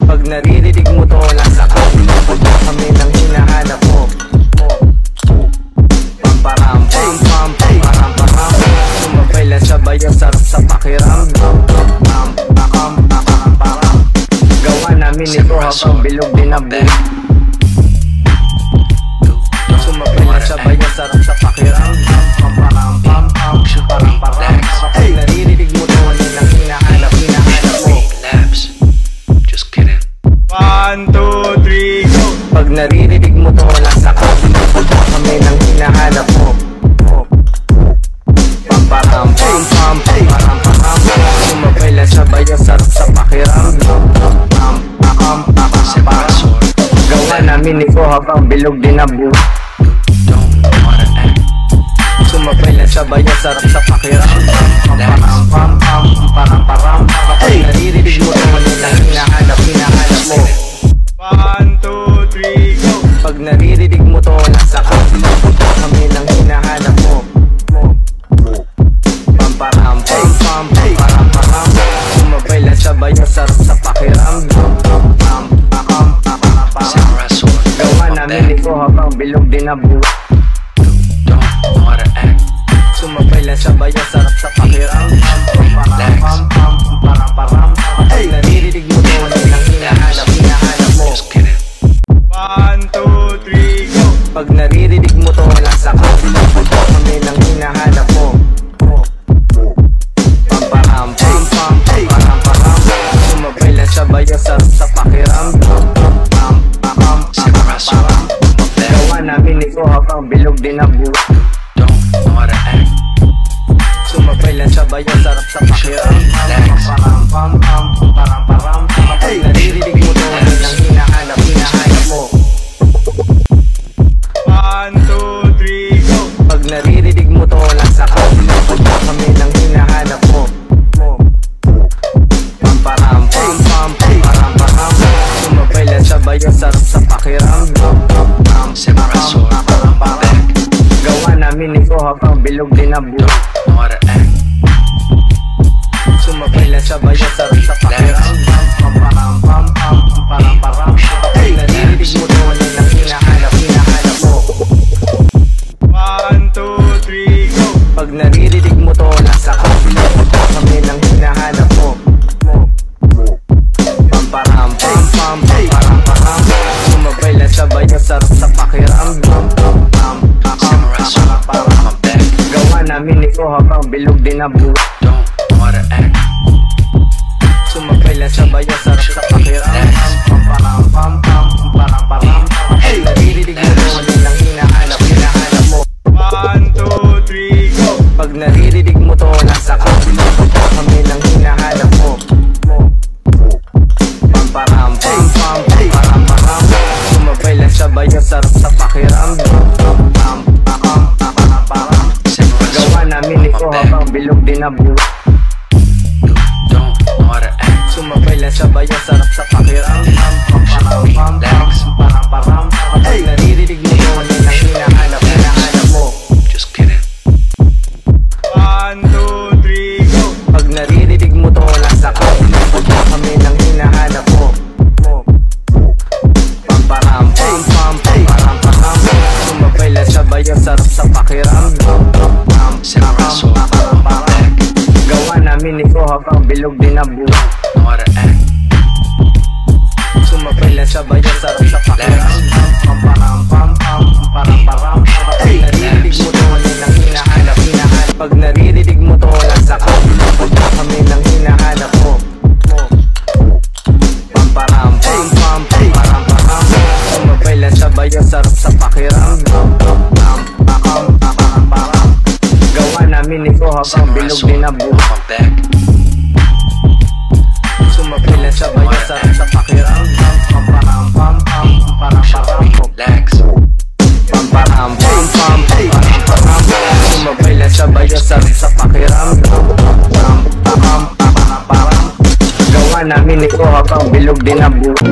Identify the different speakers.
Speaker 1: Pag naririnig mo to, nasa kami nang hinahanap mo. Pamparam, pam, pam, pamparam, param. Sumabay lang sabay ang sarap sa pakiramdam. Pam, pakam, pakaram, param. Gawa namin ito habang bilog din ang buhay. Sumabay lang sabay ang sarap sa pakiramdam. Pamparam, pam, pam, pamparam, param. Pag naririnig mo to, nang hinahanap mo.
Speaker 2: 1, 2, 3, go!
Speaker 1: Pag naririnig mo to, nasa kami nang hinahanap mo. Pamparam, pam, pam, pamparam, param. Sumabay lang sabay ang sarap sa pakiramdam. Pam, pakam, pakaram, param. Gawa namin ito habang bilog din ang buhay. Sumabay lang sabay ang sarap sa pakiramdam. Pamparam, pam, pam, pamparam, param. Pag naririnig mo to, nang hinahanap mo.
Speaker 2: 1, 2, 3, go!
Speaker 1: Pag naririnig mo to, nasa kami nang hinahanap mo. Pamparam, pam, pam, pamparam, param. Sumabay lang sabay ang sarap sa pakiramdam. Pam, pakam, pakaram, param. Gawa namin ito habang bilog din ang buhay. Sumabay lang sabay ang sarap sa pakiramdam. Pamparam, pam, pam, pamparam, param. Pag naririnig mo to, nang hinahanap mo.
Speaker 2: 1, 2, 3, go!
Speaker 1: Pag naririnig mo to, nasa kami nang hinahanap mo. Pamparam, pam, pam, pamparam, param. Sumabay lang sabay ang sarap sa pakiramdam. Pam, pakam, pakaram, param. Gawa namin ito habang bilog din ang buhay. Sumabay lang sabay ang sarap sa pakiramdam. Pamparam, pam, pam, pamparam, param. Pag naririnig mo to, nang hinahanap mo.
Speaker 2: 1, 2, 3, go!
Speaker 1: Pag naririnig mo to, nasa kami nang hinahanap mo. Pamparam, pam, pam, pamparam, param. Sumabay lang sabay ang sarap sa pakiramdam. Pam, pakam, pakaram, param. Gawa namin ito habang bilog din ang buhay. Sumabay lang sabay ang sarap sa pakiramdam. Pamparam, pam, pam, pamparam, param. Pag naririnig mo to, nang hinahanap mo.
Speaker 2: 1, 2, 3, go!
Speaker 1: Pag naririnig mo to, nasa kami nang hinahanap mo. Pamparam, pam, pam, pamparam, param. Sumabay lang sabay ang sarap sa pakiramdam. Pam, pakam, pakaram, param. Gawa namin ito habang bilog din ang buhay. Sumabay lang sabay ang sarap sa pakiramdam. Pamparam, pam, pam, pamparam, param. Pag naririnig mo to, nang hinahanap mo.
Speaker 2: 1, 2, 3, go!
Speaker 1: Pag naririnig mo to, nasa kami nang hinahanap mo. Pamparam, pam, pam, pamparam, param. Sumabay lang sabay ang sarap sa pakiramdam. Pam, pakam, pakaram, param. Gawa namin ito habang bilog din ang buhay. Sumabay lang sabay ang sarap sa pakiramdam. Pamparam, pam, pam, pamparam, param. Pag naririnig mo to, nang hinahanap mo.
Speaker 2: 1, 2, 3, go!
Speaker 1: Pag naririnig mo to, nasa kami nang hinahanap mo. Pamparam, pam, pam, pamparam, param. Sumabay lang sabay ang sarap sa pakiramdam. Pam, pakam, pakaram, param. Gawa namin ito habang bilog din ang buhay. Sumabay lang sabay ang sarap sa pakiramdam. Pamparam, pam, pam, pamparam, param. Pag naririnig mo to, nang hinahanap. Pag naririnig mo to, nasa kami nang hinahanap mo. Pamparam, pam, pam, pamparam, param. Sumabay lang sabay ang sarap sa pakiramdam. Pam, pakam, pakaram, param. Gawa namin ito habang bilog din ang buhay. Sumabay lang sabay ang sarap sa pakiramdam. Pamparam, pam, pam, pamparam, param. Pamparam, pam, pam, pamparam, param. Sumabay lang sabay ang sarap sa pakiramdam. Pam, pakam, pakaram, param. Gawa namin ito habang bilog din ang buhay.